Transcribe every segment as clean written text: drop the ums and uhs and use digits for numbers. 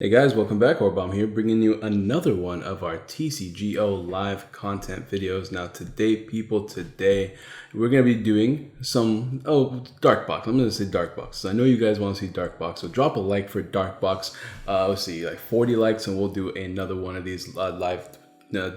Hey guys, welcome back. Orbomb here, bringing you another one of our TCGO live content videos. Now today, we're going to be doing some, Darkbox. I'm going to say Darkbox. So I know you guys want to see Darkbox, so drop a like for Darkbox. Let's see, like 40 likes and we'll do another one of these live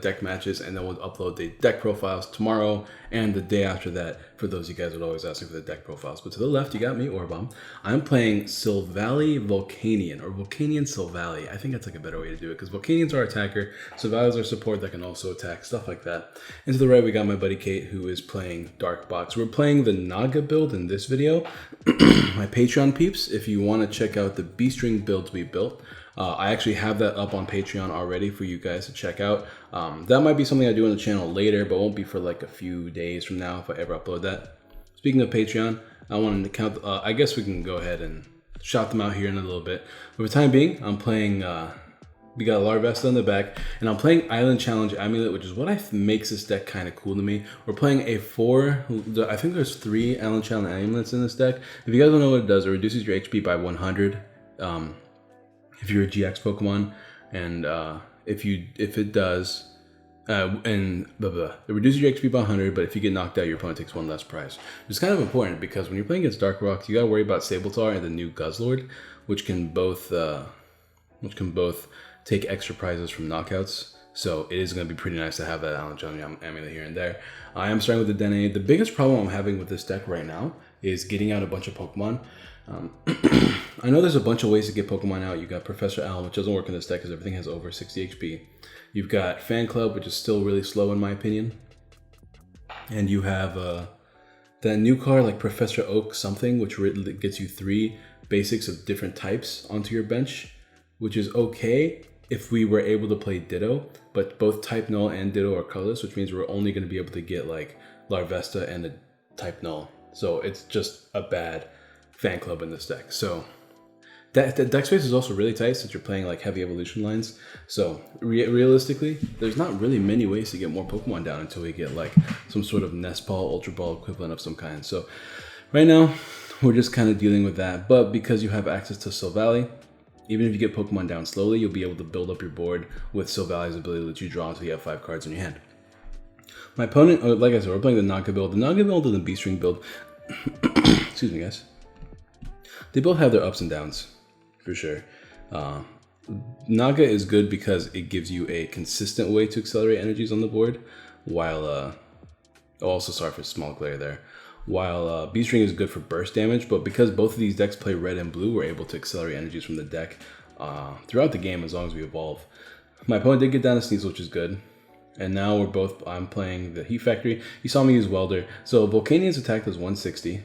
deck matches, and then we'll upload the deck profiles tomorrow and the day after that for those of you guys that are always asking for the deck profiles. But to the left, you got me, Orbomb. I'm playing Silvally Volcanian, or Volcanian Silvally. I think that's like a better way to do it, because Volcanians are attacker, Silvally's are support that can also attack, stuff like that. And to the right, we got my buddy Kate, who is playing Darkbox. We're playing the Naga build in this video. My Patreon peeps, if you want to check out the B-string builds we built, I actually have that up on Patreon already for you guys to check out. That might be something I do on the channel later, but won't be for like a few days from now if I ever upload that. Speaking of Patreon, I wanted to count, I guess we can go ahead and shout them out here in a little bit. But for the time being, I'm playing, we got a Larvesta on the back, and I'm playing Island Challenge Amulet, which is what makes this deck kind of cool to me. We're playing I think there's 3 Island Challenge Amulets in this deck. If you guys don't know what it does, it reduces your HP by 100. If you're a GX Pokemon, and if it does, it reduces your HP by 100, but if you get knocked out, your opponent takes 1 less prize. It's kind of important because when you're playing against Darkbox, you gotta worry about Sablezard and the new Guzzlord, which can both take extra prizes from knockouts. So it is going to be pretty nice to have that Island Challenge Amulet here and there. I am starting with the Dene. The biggest problem I'm having with this deck right now is getting out a bunch of Pokemon. I know there's a bunch of ways to get Pokemon out. You got Professor Elm, which doesn't work in this deck because everything has over 60 HP. You've got Fan Club, which is still really slow in my opinion. And you have that new card like Professor Oak something, which gets you 3 basics of different types onto your bench, which is okay if we were able to play Ditto, but both Type Null and Ditto are colorless, which means we're only going to be able to get like Larvesta and a Type Null. So it's just a bad Fan Club in this deck. So the deck space is also really tight since you're playing like heavy evolution lines. So realistically, there's not really many ways to get more Pokemon down until we get like some sort of Nest Ball, Ultra Ball equivalent of some kind. So right now, we're just kind of dealing with that. But because you have access to Silvally, even if you get Pokemon down slowly, you'll be able to build up your board with Silvally's ability to let you draw until you have 5 cards in your hand. My opponent, like I said, we're playing the Naga build. The Naga build and the B-string build, excuse me guys, they both have their ups and downs, for sure. Naga is good because it gives you a consistent way to accelerate energies on the board, while, also sorry for small glare there, while B-string is good for burst damage, but because both of these decks play red and blue, we're able to accelerate energies from the deck throughout the game as long as we evolve. My opponent did get down to Sneasel, which is good. And now I'm playing the Heat Factory. You saw me use Welder. So Volcanian's attack does 160.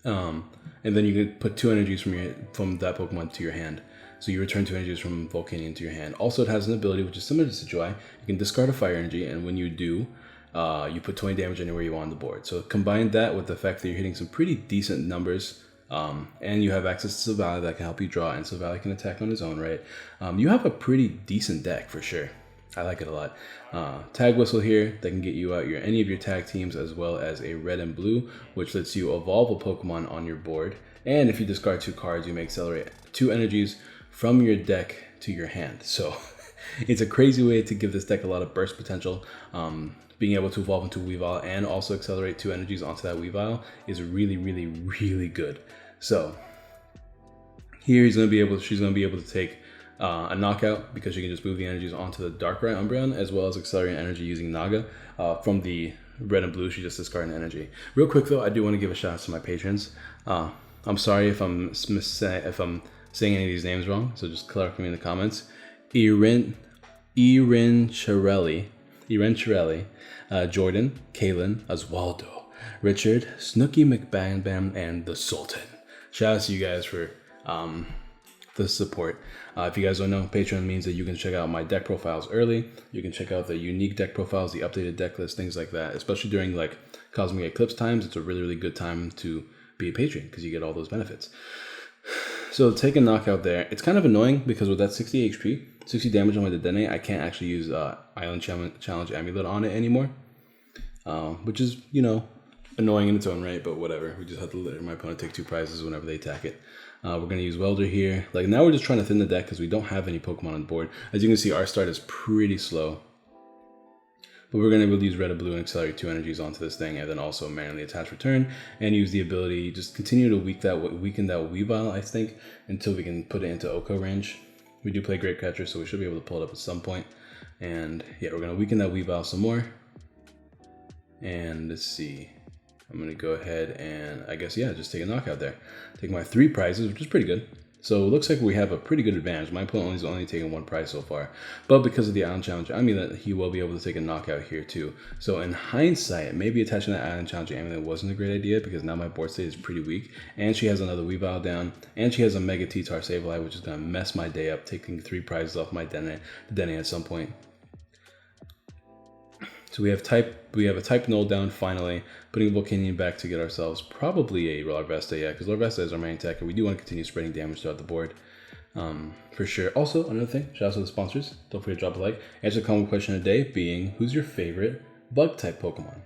And then you can put 2 energies from that Pokemon to your hand. So you return 2 energies from Volcanian to your hand. Also, it has an ability which is similar to Sidgewai. You can discard a fire energy, and when you do, you put 20 damage anywhere you want on the board. So combine that with the fact that you're hitting some pretty decent numbers, and you have access to Silvally that can help you draw, and Silvally can attack on his own right. You have a pretty decent deck for sure. I like it a lot. Tag Whistle here that can get you out any of your tag teams, as well as a red and blue, which lets you evolve a Pokemon on your board. And if you discard 2 cards, you may accelerate 2 energies from your deck to your hand. So it's a crazy way to give this deck a lot of burst potential. Being able to evolve into Weavile and also accelerate 2 energies onto that Weavile is really, really, really good. So here she's going to be able to take a knockout because you can just move the energies onto the Darkrai Umbreon, as well as accelerate energy using Naga. From the red and blue, she just discarded energy. Real quick though, I do want to give a shout out to my patrons. I'm sorry if I'm saying any of these names wrong, so just clarify me in the comments. Erin Chirelli, Jordan, Kaylin, Oswaldo, Richard, Snooky McBam, and the Sultan. Shout out to you guys for the support. If you guys don't know, Patreon means that you can check out my deck profiles early. You can check out the unique deck profiles, the updated deck list, things like that. Especially during like Cosmic Eclipse times, it's a really, really good time to be a patron because you get all those benefits. So take a knockout there. It's kind of annoying because with that 60 HP, 60 damage on my Dedenne, I can't actually use Island Challenge Amulet on it anymore. Which is, you know, annoying in its own right, but whatever. We just have to let my opponent take 2 prizes whenever they attack it. We're going to use Welder here. Like now we're just trying to thin the deck because we don't have any Pokemon on board. As you can see, our start is pretty slow. But we're going to be able to use red and blue and accelerate 2 energies onto this thing, and then also manually attach return and use the ability, just continue to weaken that Weavile, I think, until we can put it into Oko range. We do play Great Catcher, so we should be able to pull it up at some point. And yeah, we're going to weaken that Weavile some more. And let's see. I'm going to go ahead and I guess, yeah, just take a knockout there. Take my 3 prizes, which is pretty good. So it looks like we have a pretty good advantage. My opponent is only taking 1 prize so far. But because of the Island Challenge Amulet, he will be able to take a knockout here too. So in hindsight, maybe attaching that Island Challenge Amulet wasn't a great idea because now my board state is pretty weak. And she has another Weavile down. And she has a Mega T-Tar Sableye, which is going to mess my day up, taking 3 prizes off my Dene at some point. So we have a type null down finally, putting a Volcanion back to get ourselves probably a Larvesta, yeah, because Larvesta is our main attack, and we do want to continue spreading damage throughout the board, for sure. Also, another thing, shout out to the sponsors. Don't forget to drop a like. Answer the common question of the day being, who's your favorite bug type Pokemon?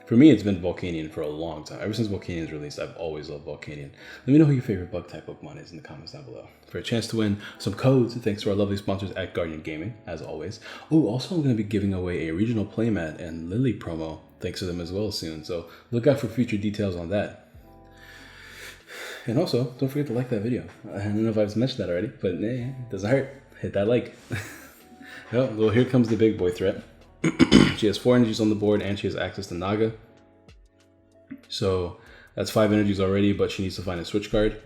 For me, it's been Volcanion for a long time. Ever since Volcanion's released, I've always loved Volcanion. Let me know who your favorite bug type Pokemon is in the comments down below. For a chance to win some codes, thanks to our lovely sponsors at Guardian Gaming, as always. Oh, also I'm going to be giving away a regional playmat and Lily promo, thanks to them as well soon. So look out for future details on that. And also, don't forget to like that video. I don't know if I've mentioned that already, but it doesn't hurt. Hit that like. Well, here comes the big boy threat. She has 4 energies on the board and she has access to Naga. So that's 5 energies already, but she needs to find a switch card.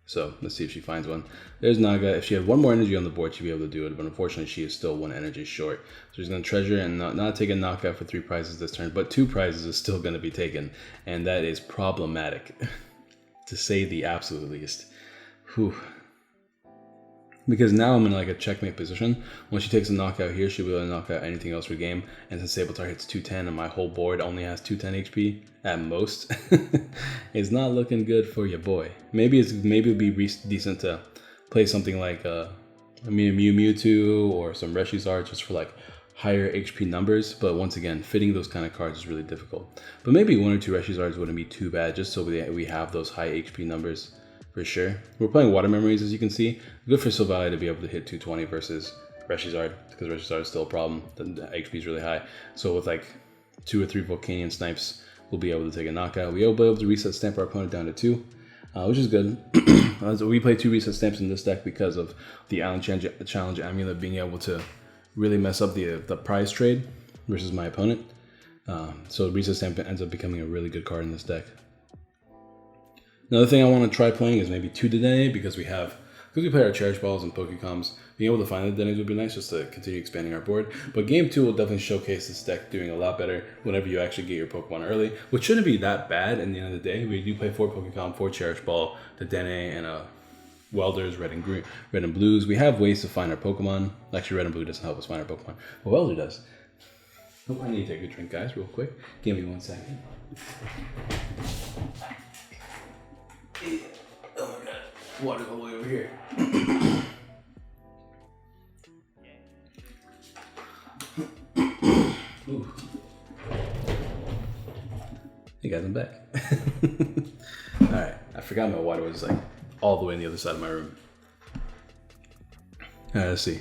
So let's see if she finds one. There's Naga. If she had 1 more energy on the board, she'd be able to do it, but unfortunately she is still 1 energy short. So she's going to treasure and not take a knockout for 3 prizes this turn, but 2 prizes is still going to be taken, and that is problematic, to say the absolute least. Whew. Because now I'm in like a checkmate position. When she takes a knockout here, she'll be able to knock out anything else for game. And since Saboteur hits 210 and my whole board only has 210 HP at most, it's not looking good for your boy. Maybe it'll be decent to play something like a Mewtwo or some Reshizard just for like higher HP numbers. But once again, fitting those kind of cards is really difficult. But maybe 1 or 2 Reshizards wouldn't be too bad, just so we have those high HP numbers. For sure. We're playing Water Memories, as you can see. Good for Silvally to be able to hit 220 versus Reshizard, because Reshizard is still a problem. The HP is really high. So with like 2 or 3 Volcanion snipes, we'll be able to take a knockout. We'll be able to reset stamp our opponent down to 2, which is good. So we play 2 reset stamps in this deck because of the Island Challenge Amulet being able to really mess up the prize trade versus my opponent. So reset stamp ends up becoming a really good card in this deck. Another thing I want to try playing is maybe 2 Dene, because we play our Cherish Balls and Pokecoms. Being able to find the Denes would be nice just to continue expanding our board. But game 2 will definitely showcase this deck doing a lot better whenever you actually get your Pokemon early, which shouldn't be that bad in the end of the day. We do play 4 Pokecom, 4 Cherish Ball, the Dene, and Welders, red and blues. We have ways to find our Pokemon. Actually, red and blue doesn't help us find our Pokemon, but Welder does. Oh, I need to take a drink, guys, real quick. Give me 1 second. Oh my god, water's all the way over here. Hey guys, I'm back. Alright, I forgot my water was like all the way on the other side of my room. Alright, let's see.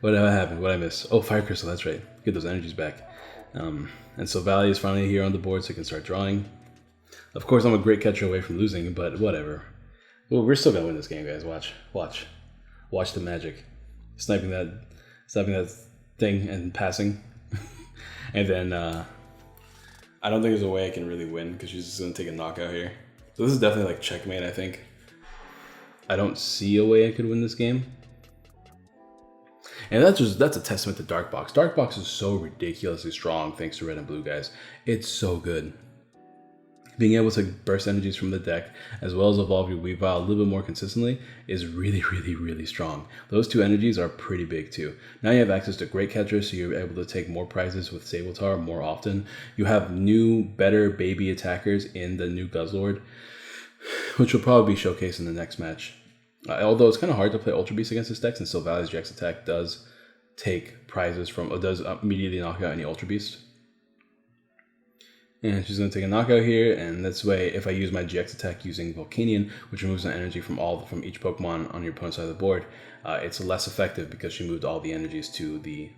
What happened? What did I miss? Oh, Fire Crystal, that's right. Get those energies back. And so Valley is finally here on the board, so I can start drawing. Of course, I'm a great catcher away from losing, but whatever. Well, we're still gonna win this game, guys. Watch the magic. Sniping that thing and passing, and then I don't think there's a way I can really win because she's just gonna take a knockout here. So this is definitely like checkmate. I think. I don't see a way I could win this game, and that's a testament to Darkbox. Darkbox is so ridiculously strong thanks to red and blue, guys. It's so good. Being able to burst energies from the deck, as well as evolve your Weavile a little bit more consistently, is really, really, really strong. Those 2 energies are pretty big too. Now you have access to Great Catcher, so you're able to take more prizes with Saboteur more often. You have new, better baby attackers in the new Guzzlord, which will probably be showcased in the next match. Although it's kind of hard to play Ultra Beast against this deck, since Silvally's Jax attack does take prizes from, does immediately knock out any Ultra Beast. And she's going to take a knockout here, and this way, if I use my GX attack using Volcanion, which removes an energy from each Pokemon on your opponent's side of the board, it's less effective because she moved all the energies to the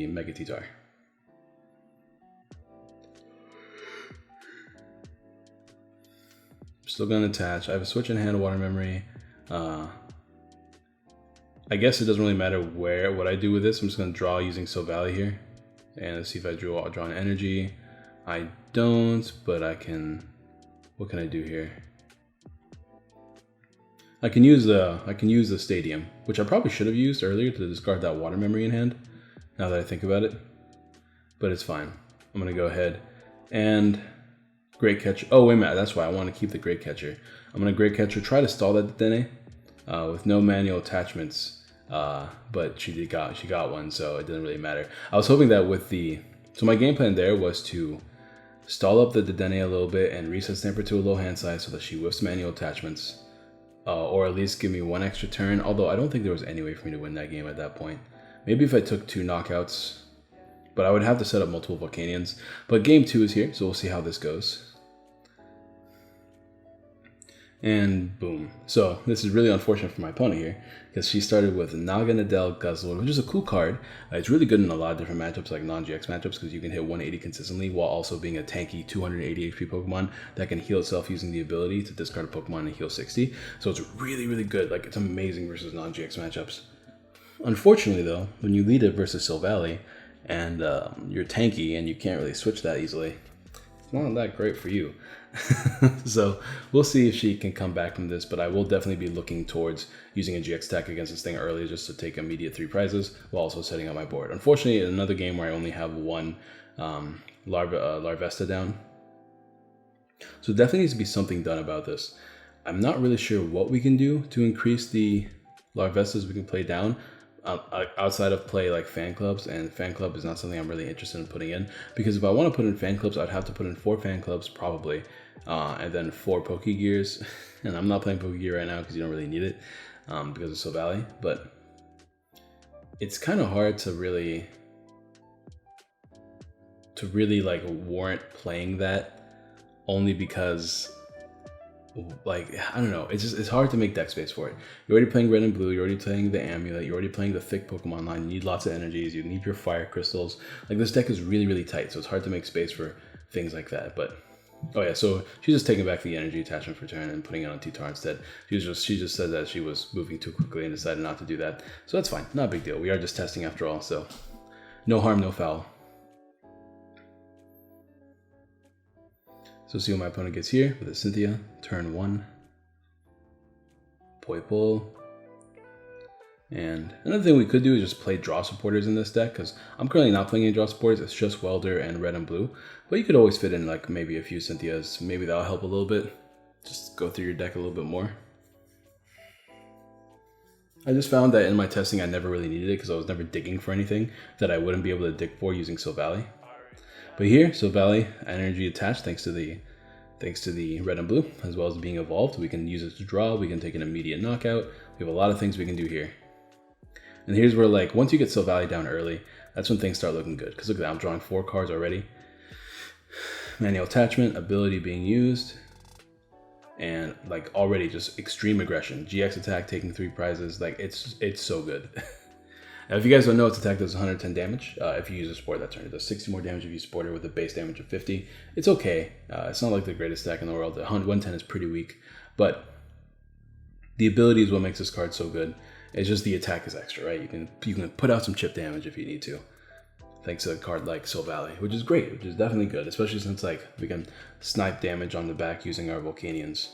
Mega T-Tar. Still going to attach. I have a switch in hand, water memory. I guess it doesn't really matter what I do with this. I'm just going to draw using Silvally here, and let's see if I draw an energy. I don't, but I can. What can I do here? I can use the stadium, which I probably should have used earlier to discard that water memory in hand. Now that I think about it, but it's fine. I'm gonna go ahead and Great Catcher. Oh wait a minute, that's why I want to keep the Great Catcher. I'm gonna Great Catcher, try to stall that Dene with no manual attachments, but she got one, so it didn't really matter. I was hoping that with so my game plan there was to stall up the Dedenne a little bit and reset Stamper to a low hand size so that she whiffs manual attachments, or at least give me one extra turn, although I don't think there was any way for me to win that game at that point. Maybe if I took 2 knockouts, but I would have to set up multiple Volcanions. But game 2 is here, so we'll see how this goes. And boom. So this is really unfortunate for my opponent here, because she started with Naga Nadel Guzzler, which is a cool card. It's really good in a lot of different matchups, like non-GX matchups, because you can hit 180 consistently while also being a tanky 280 HP Pokemon that can heal itself using the ability to discard a Pokemon and heal 60. So it's really, really good. Like, it's amazing versus non-GX matchups. Unfortunately, though, when you lead it versus Silvally and you're tanky and you can't really switch that easily, it's not that great for you. So we'll see if she can come back from this, but I will definitely be looking towards using a GX attack against this thing early just to take immediate 3 prizes while also setting up my board. Unfortunately, in another game where I only have one Larvesta down. So definitely needs to be something done about this. I'm not really sure what we can do to increase the Larvestas we can play down. Outside of play like fan clubs, and fan club is not something I'm really interested in putting in, because if I want to put in fan clubs, I'd have to put in 4 fan clubs probably, and then 4 Pokegears, and I'm not playing Pokegear right now because you don't really need it because of Silvally, but it's kind of hard to really like warrant playing that, only because, like, I don't know, it's hard to make deck space for it. You're already playing red and blue, you're already playing the amulet, you're already playing the thick Pokemon line, you need lots of energies, you need your fire crystals. Like, this deck is really, really tight, so it's hard to make space for things like that. But oh yeah, so she's just taking back the energy attachment for turn and putting it on T-Tar instead. She just said that she was moving too quickly and decided not to do that. So that's fine, not a big deal. We are just testing after all, so no harm, no foul. So see what my opponent gets here with a Cynthia, turn 1, Poipole. And another thing we could do is just play draw supporters in this deck, because I'm currently not playing any draw supporters, it's just Welder and red and blue. But you could always fit in like maybe a few Cynthias, maybe that'll help a little bit. Just go through your deck a little bit more. I just found that in my testing I never really needed it because I was never digging for anything that I wouldn't be able to dig for using Silvally. But here, Silvally, energy attached thanks to the red and blue, as well as being evolved. We can use it to draw, we can take an immediate knockout. We have a lot of things we can do here. And here's where, like, once you get Silvally down early, that's when things start looking good. Because look at that, I'm drawing 4 cards already. Manual attachment, ability being used, and like already just extreme aggression. GX attack taking 3 prizes, like it's so good. Now, if you guys don't know, its attack does 110 damage if you use a support that turn. It does 60 more damage if you support it with a base damage of 50. It's okay. It's not like the greatest attack in the world. 110 is pretty weak, but the ability is what makes this card so good. It's just the attack is extra, right? You can put out some chip damage if you need to, thanks to a card like Silvally, which is great, which is definitely good, especially since like we can snipe damage on the back using our Volcanions.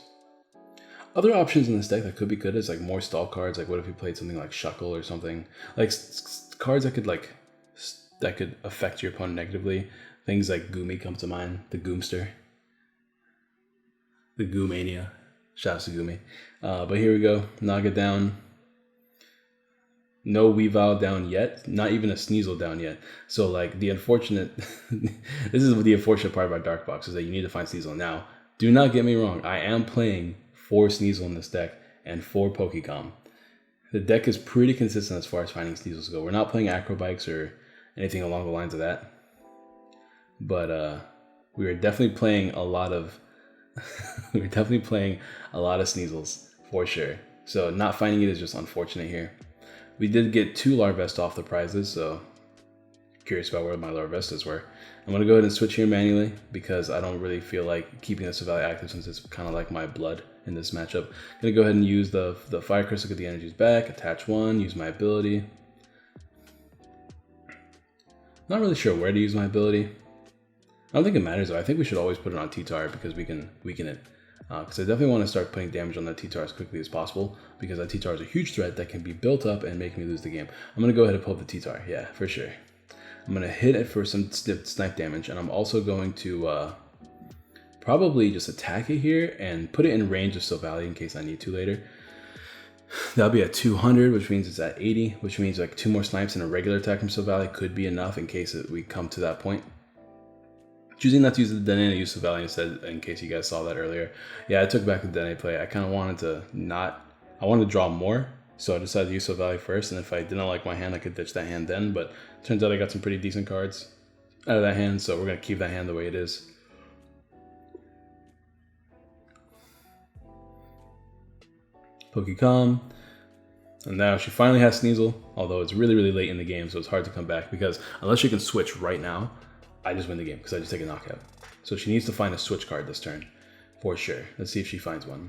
Other options in this deck that could be good is like more stall cards. Like, what if you played something like Shuckle or something? Like cards that could affect your opponent negatively. Things like Goomy come to mind. The Goomster. The Goomania. Shouts to Goomy. But here we go. Naga down. No Weavile down yet. Not even a Sneasel down yet. So like the unfortunate... this is the unfortunate part about Darkbox, is that you need to find Sneasel. Now, do not get me wrong. I am playing 4 Sneasel in this deck and 4 Pokegom. The deck is pretty consistent as far as finding Sneasels go. We're not playing Acrobikes or anything along the lines of that. But We were definitely playing a lot of we were definitely playing a lot of Sneasels for sure. So not finding it is just unfortunate here. We did get 2 Larvesta off the prizes, so curious about where my Larvestas were. I'm gonna go ahead and switch here manually because I don't really feel like keeping the Silvally active since it's kind of like my blood in this matchup. Gonna go ahead and use the Fire Crystal, get the energies back, attach 1, use my ability. Not really sure where to use my ability. I don't think it matters though. I think we should always put it on T-Tar because we can weaken it. Because I definitely want to start putting damage on that T-Tar as quickly as possible because that T-Tar is a huge threat that can be built up and make me lose the game. I'm going to go ahead and pull up the T-Tar. Yeah, for sure. I'm going to hit it for some snipe damage, and I'm also going to probably just attack it here and put it in range of Silvally in case I need to later. That'll be at 200, which means it's at 80, which means like 2 more snipes and a regular attack from Silvally could be enough in case we come to that point. Choosing not to use the Dene and use Silvally instead, in case you guys saw that earlier. Yeah, I took back the Dene play. I kind of wanted to I wanted to draw more, so I decided to use Silvally first, and if I didn't like my hand, I could ditch that hand then, but turns out I got some pretty decent cards out of that hand, so we're going to keep that hand the way it is. Pokecom. And now she finally has Sneasel, although it's really, really late in the game, so it's hard to come back because unless she can switch right now, I just win the game because I just take a knockout. So she needs to find a switch card this turn, for sure. Let's see if she finds one.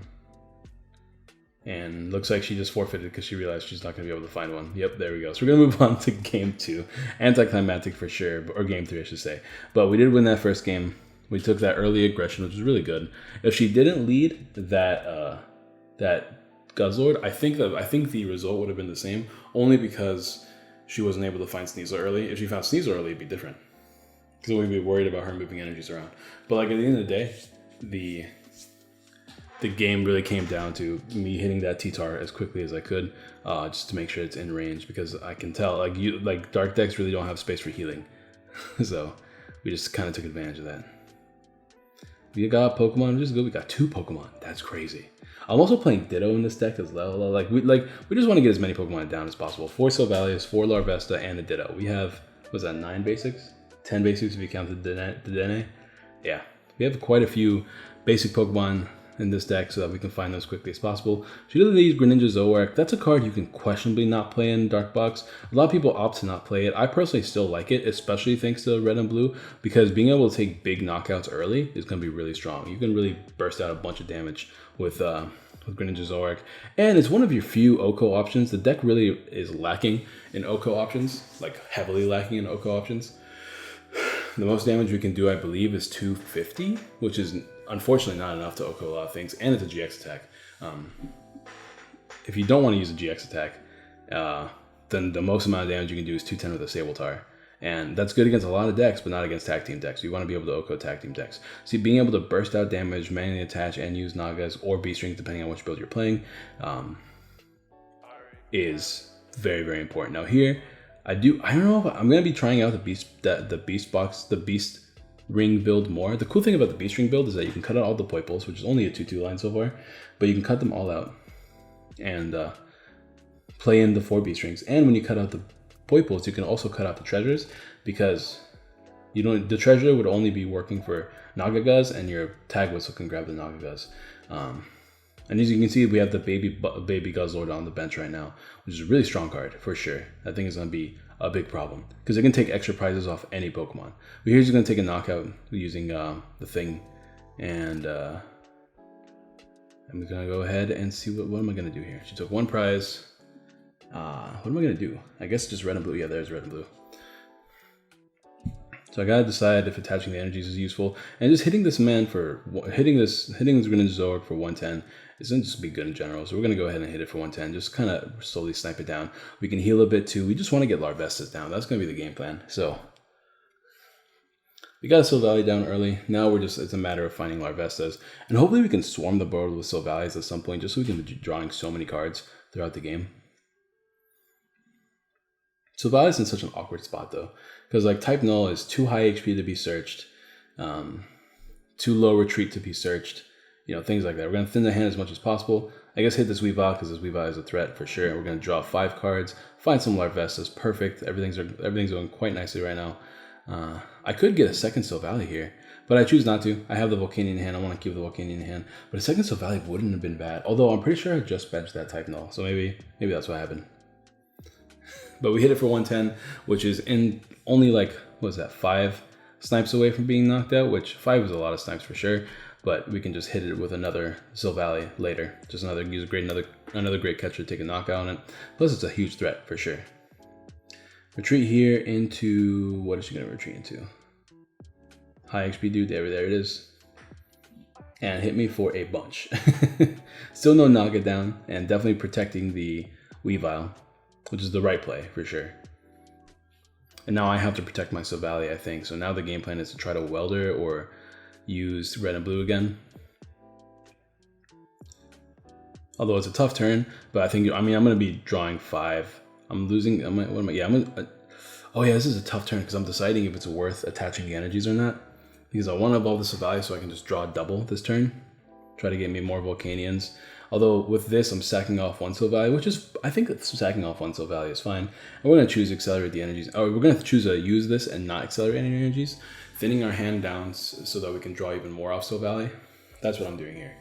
And looks like she just forfeited because she realized she's not going to be able to find one. Yep, there we go. So we're going to move on to game 2. Anticlimactic for sure, or game 3 I should say. But we did win that first game. We took that early aggression, which was really good. If she didn't lead that Guzzlord, I think the result would have been the same, only because she wasn't able to find Sneasel early. If she found Sneasel early, it'd be different. Because we'd be worried about her moving energies around. But like at the end of the day, the game really came down to me hitting that T-Tar as quickly as I could, just to make sure it's in range. Because I can tell, like dark decks really don't have space for healing, so we just kind of took advantage of that. We got Pokemon just good. We got 2 Pokemon. That's crazy. I'm also playing Ditto in this deck as well. We just want to get as many Pokemon down as possible. 4 Silvallias, 4 Larvesta, and a Ditto. We have, was that 9 basics? 10 basics if you count the Dene. Yeah, we have quite a few basic Pokemon in this deck so that we can find them as quickly as possible. She doesn't use Greninja Zoroark. That's a card you can questionably not play in Darkbox. A lot of people opt to not play it. I personally still like it, especially thanks to Red and Blue, because being able to take big knockouts early is going to be really strong. You can really burst out a bunch of damage with Greninja Zoroark. And it's one of your few OHKO options. The deck really is lacking in OHKO options, like heavily lacking in OHKO options. The most damage we can do, I believe, is 250, which is unfortunately not enough to OHKO a lot of things, and it's a GX attack. If you don't want to use a GX attack, then the most amount of damage you can do is 210 with a Sabletar. And that's good against a lot of decks, but not against tag team decks. You want to be able to OHKO tag team decks. See, being able to burst out damage, manually attach, and use Nagas or B-Strings, depending on which build you're playing, is very, very important. Now here, I don't know if I'm going to be trying out the Beast Ring build more. The cool thing about the Beast Ring build is that you can cut out all the Poiples, which is only a 2-2 line so far, but you can cut them all out and play in the 4 Beast Rings. And when you cut out the Poiples, you can also cut out the treasures, because the treasure would only be working for Nagagaz, and your tag whistle can grab the Nagagaz. And as you can see, we have the baby Guzzlord on the bench right now, which is a really strong card for sure. I think it's going to be a big problem because it can take extra prizes off any Pokemon. But here's going to take a knockout using the thing, and I'm going to go ahead and see what am I going to do here. She took 1 prize. What am I going to do? I guess just red and blue. Yeah, there's red and blue. So I gotta decide if attaching the energies is useful, and just hitting this man for hitting this Greninja Zoroark for 110 isn't just be good in general. So we're gonna go ahead and hit it for 110, just kind of slowly snipe it down. We can heal a bit too. We just want to get Larvestas down. That's gonna be the game plan. So we got a Silvally down early. Now it's a matter of finding Larvestas, and hopefully we can swarm the board with Silvallies at some point, just so we can be drawing so many cards throughout the game. Silvally's in such an awkward spot though, because like type null is too high HP to be searched, too low retreat to be searched, things like that. We're gonna thin the hand as much as possible. I guess hit this Weavile because this Weavile is a threat for sure. We're gonna draw 5 cards, find some Larvestas. Perfect. Everything's going quite nicely right now. I could get a second Silvally here, But I choose not to. I have the Volcanion in hand. I want to keep the Volcanion in hand. But a second Silvally wouldn't have been bad. Although I'm pretty sure I just benched that type null. So maybe that's what happened. But we hit it for 110, which is in only like, what was that, 5 snipes away from being knocked out, which 5 is a lot of snipes for sure. But we can just hit it with another Silvally later. Just another great catcher to take a knockout on it. Plus it's a huge threat for sure. Retreat here into, what is she gonna retreat into? High XP dude, there it is. And hit me for a bunch. Still no knock it down, and definitely protecting the Weavile, which is the right play for sure. And now I have to protect my Silvally, I think. So now the game plan is to try to welder or use red and blue again. Although it's a tough turn, but I think, I mean, I'm gonna be drawing 5. I'm losing, oh yeah, this is a tough turn because I'm deciding if it's worth attaching the energies or not. Because I want to evolve the Silvally so I can just draw double this turn. Try to get me more Volcanions. Although with this, I'm sacking off 1 Silvally, which is, I think sacking off 1 Silvally is fine. And we're going to choose accelerate the energies. Oh, we're going to choose to use this and not accelerate any energies. Thinning our hand down so that we can draw even more off Silvally. That's what I'm doing here.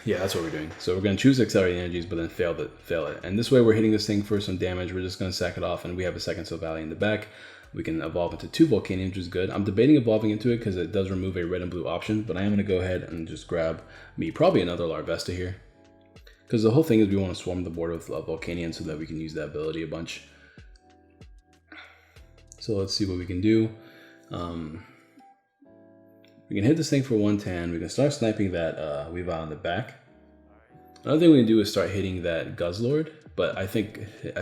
Yeah, that's what we're doing. So we're going to choose accelerate energies, but then fail it. And this way we're hitting this thing for some damage. We're just going to sack it off, and we have a second Silvally in the back. We can evolve into 2 Volcanions, which is good. I'm debating evolving into it because it does remove a red and blue option, but I am going to go ahead and just grab me probably another Larvesta here. Because the whole thing is we want to swarm the board with Volcanion so that we can use that ability a bunch. So let's see what we can do. We can hit this thing for 110. We can start sniping that Weavile in the back. Another thing we can do is start hitting that Guzzlord, but I don't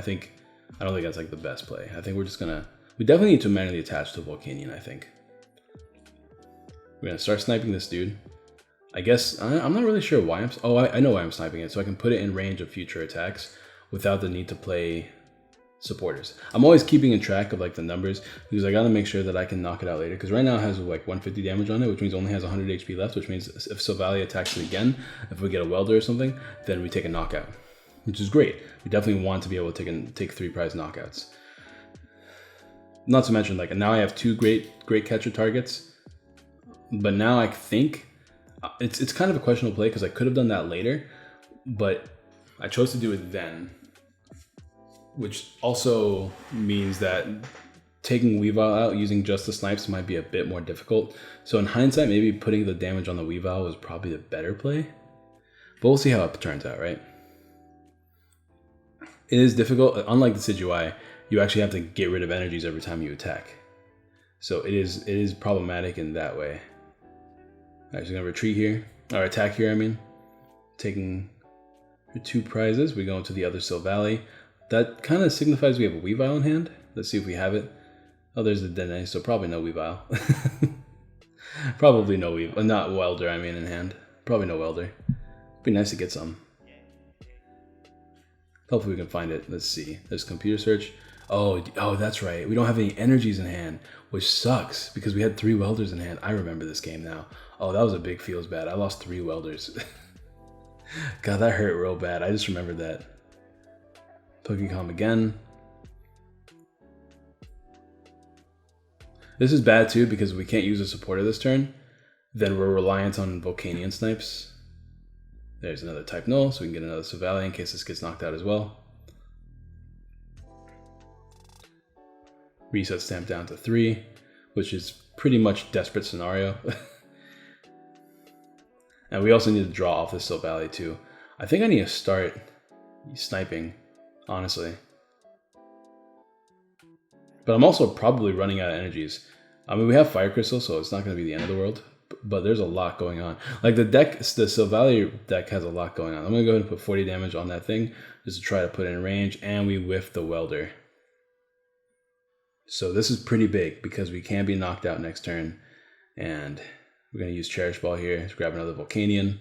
think that's like the best play. I think we're just gonna, we definitely need to manually attach to Volcanion, I think. We're gonna start sniping this dude. I guess, I'm not really sure why I know why I'm sniping it, so I can put it in range of future attacks without the need to play supporters. I'm always keeping in track of like the numbers because I gotta make sure that I can knock it out later, because right now it has like 150 damage on it, which means it only has 100 HP left, which means if Silvally attacks it again, if we get a welder or something, then we take a knockout, which is great. We definitely want to be able to take 3 prize knockouts. Not to mention, like, now I have 2 great catcher targets, but now I think it's kind of a questionable play because I could have done that later, but I chose to do it then, which also means that taking Weavile out using just the snipes might be a bit more difficult. So in hindsight, maybe putting the damage on the Weavile was probably the better play, but we'll see how it turns out, right? It is difficult. Unlike the Sigil, you actually have to get rid of energies every time you attack. So it is problematic in that way. All right, so gonna retreat here, or attack here, I mean. Taking 2 prizes, we go into the other Silvally. That kind of signifies we have a Weavile in hand. Let's see if we have it. Oh, there's the Dene, so probably no Weavile. Probably no Weavile, not Welder, I mean, in hand. Probably no Welder. Be nice to get some. Hopefully we can find it. Let's see. There's computer search. Oh, that's right. We don't have any energies in hand, which sucks because we had 3 welders in hand. I remember this game now. Oh, that was a big feels bad. I lost 3 welders. God, that hurt real bad. I just remembered that. Pokecom again. This is bad too because we can't use a supporter this turn. Then we're reliant on Volcanion snipes. There's another type null, so we can get another Silvally in case this gets knocked out as well. Reset stamp down to 3, which is pretty much desperate scenario. And we also need to draw off this Silvally too. I think I need to start sniping, honestly. But I'm also probably running out of energies. I mean, we have Fire Crystal, so it's not going to be the end of the world. But there's a lot going on. Like the Silvally deck has a lot going on. I'm going to go ahead and put 40 damage on that thing just to try to put it in range, and we whiff the Welder. So this is pretty big because we can be knocked out next turn. And we're going to use Cherish Ball here to grab another Volcanion.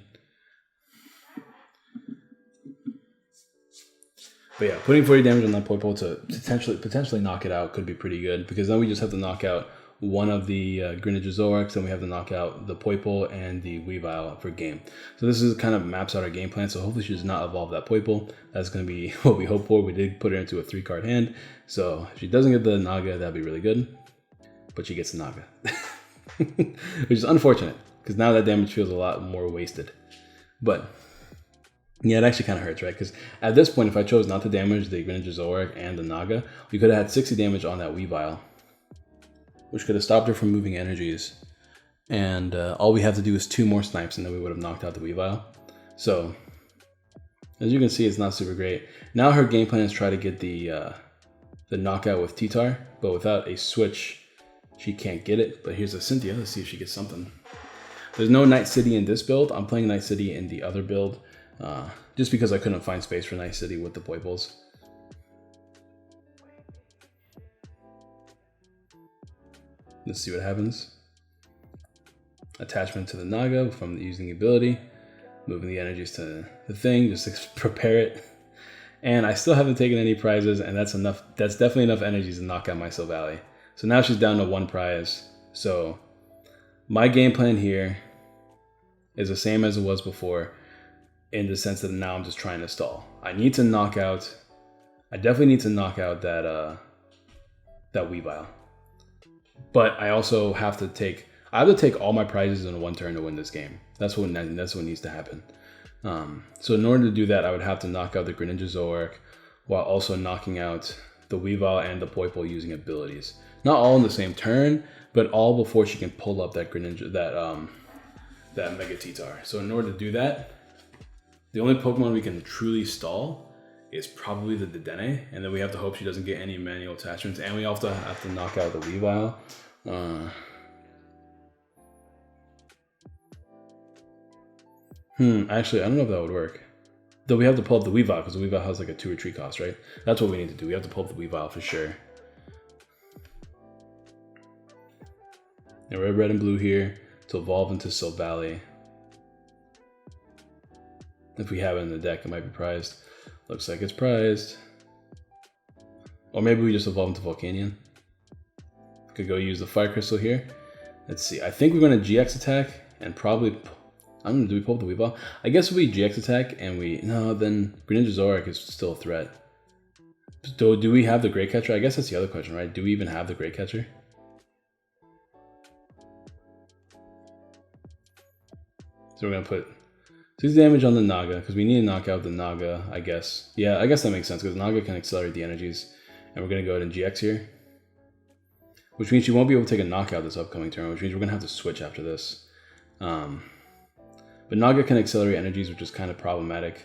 But yeah, putting 40 damage on that Poipole to potentially knock it out could be pretty good, because then we just have to knock out one of the Greninja-Zoroarks, and we have to knock out the Poipole and the Weavile for game. So this is kind of maps out our game plan, so hopefully she does not evolve that Poipole. That's going to be what we hope for. We did put her into a 3-card hand, so if she doesn't get the Naga, that'd be really good. But she gets the Naga. which is unfortunate because now that damage feels a lot more wasted. But yeah, it actually kind of hurts, right? Because at this point, if I chose not to damage the Greninja and the Naga, we could have had 60 damage on that Weavile, which could have stopped her from moving energies. And all we have to do is 2 more snipes and then we would have knocked out the Weavile. So as you can see, it's not super great. Now her game plan is try to get the knockout with T-Tar, but without a switch, she can't get it. But here's a Cynthia. Let's see if she gets something. There's no Night City in this build. I'm playing Night City in the other build, just because I couldn't find space for Night City with the Poipoles. Let's see what happens. Attachment to the Naga from using the ability. Moving the energies to the thing, just to prepare it. And I still haven't taken any prizes, and that's enough. That's definitely enough energies to knock out my Silvally. So now she's down to 1 prize. So my game plan here is the same as it was before, in the sense that now I'm just trying to stall. I definitely need to knock out that Weavile. But I also have to take all my prizes in 1 turn to win this game. That's what needs to happen. So in order to do that, I would have to knock out the Greninja while also knocking out the Weavile and the Poipole using abilities. Not all in the same turn, but all before she can pull up that Greninja, that Mega T-Tar. So in order to do that, the only Pokemon we can truly stall is probably the Dedenne, and then we have to hope she doesn't get any manual attachments, and we also have to knock out the Weavile. Actually, I don't know if that would work. Though we have to pull up the Weavile, because the Weavile has like a 2 retreat cost, right? That's what we need to do. We have to pull up the Weavile for sure. And red and blue here to evolve into Silvally. If we have it in the deck, it might be prized. Looks like it's prized. Or maybe we just evolve into Volcanion. Could go use the Fire Crystal here. Let's see. I think we're going to GX attack and probably... I don't know, do we pull up the Weavile? I guess if we GX attack and then Greninja is still a threat. So do we have the Great Catcher? I guess that's the other question, right? Do we even have the Great Catcher? So we're going to put 6 damage on the Naga, because we need to knock out the Naga, I guess. Yeah, I guess that makes sense, because Naga can accelerate the energies. And we're going to go ahead and GX here. Which means she won't be able to take a knockout this upcoming turn, which means we're going to have to switch after this. But Naga can accelerate energies, which is kind of problematic.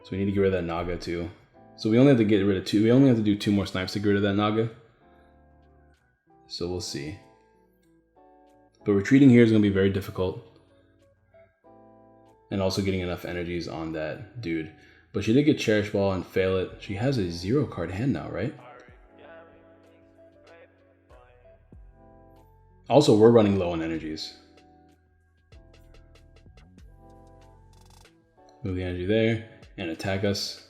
So we need to get rid of that Naga too. So we only have to get rid of 2. We only have to do 2 more snipes to get rid of that Naga. So we'll see. But retreating here is going to be very difficult. And also getting enough energies on that dude. But she did get Cherish Ball and fail it. She has a 0 card hand now, right? Also, we're running low on energies. Move the energy there and attack us.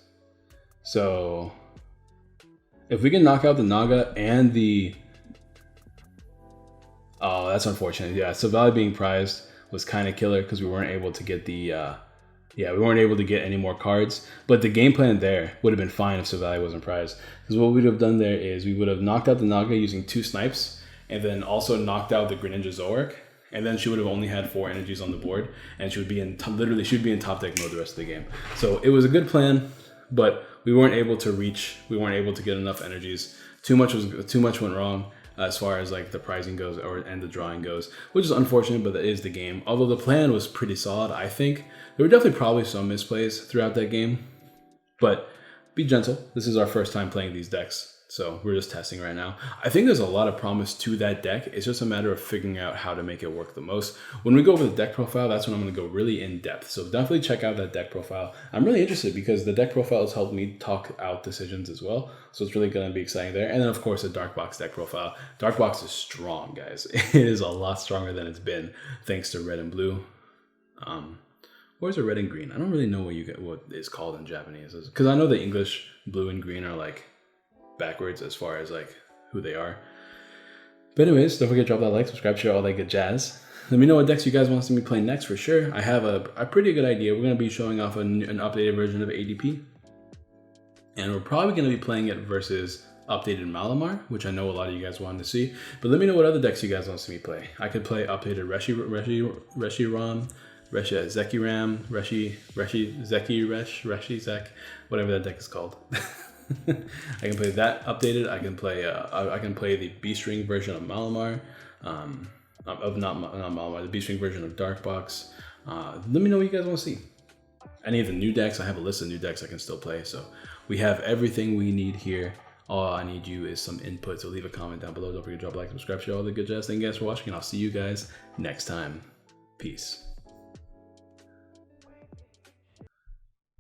So if we can knock out the Naga and the... Oh, that's unfortunate. Yeah, Silvally being prized was kind of killer because we weren't able to get the... we weren't able to get any more cards. But the game plan there would have been fine if Silvally wasn't prized. Because what we would have done there is we would have knocked out the Naga using 2 snipes and then also knocked out the Greninja. And then she would have only had 4 energies on the board, and she would be in literally she would be in top deck mode the rest of the game. So it was a good plan, but we weren't able to reach. We weren't able to get enough energies. Too much went wrong as far as like the prizing goes and the drawing goes, which is unfortunate, but that is the game. Although the plan was pretty solid, I think there were definitely probably some misplays throughout that game, but be gentle. This is our first time playing these decks. So we're just testing right now. I think there's a lot of promise to that deck. It's just a matter of figuring out how to make it work the most. When we go over the deck profile, that's when I'm going to go really in depth. So definitely check out that deck profile. I'm really interested because the deck profile has helped me talk out decisions as well. So it's really going to be exciting there. And then of course the Darkbox deck profile. Darkbox is strong, guys. It is a lot stronger than it's been thanks to red and blue. Where's the red and green? I don't really know what it's called in Japanese. Because I know the English blue and green are like backwards as far as like who they are. But anyways, don't forget to drop that like, subscribe, share, all that good jazz. Let me know what decks you guys want to see me play next for sure. I have a pretty good idea. We're going to be showing off an updated version of ADP. And we're probably going to be playing it versus updated Malamar, which I know a lot of you guys wanted to see. But let me know what other decks you guys want to see me play. I could play updated Reshiram, Zekiram, Zek, whatever that deck is called. I can play that updated. I can play the B-string version of Malamar, not Malamar, the B-string version of Darkbox. Let me know what you guys want to see. Any of the new decks, I have a list of new decks I can still play. So we have everything we need here. All I need you is some input. So leave a comment down below. Don't forget to drop a like, subscribe, share all the good jazz. Thank you guys for watching, and I'll see you guys next time. Peace.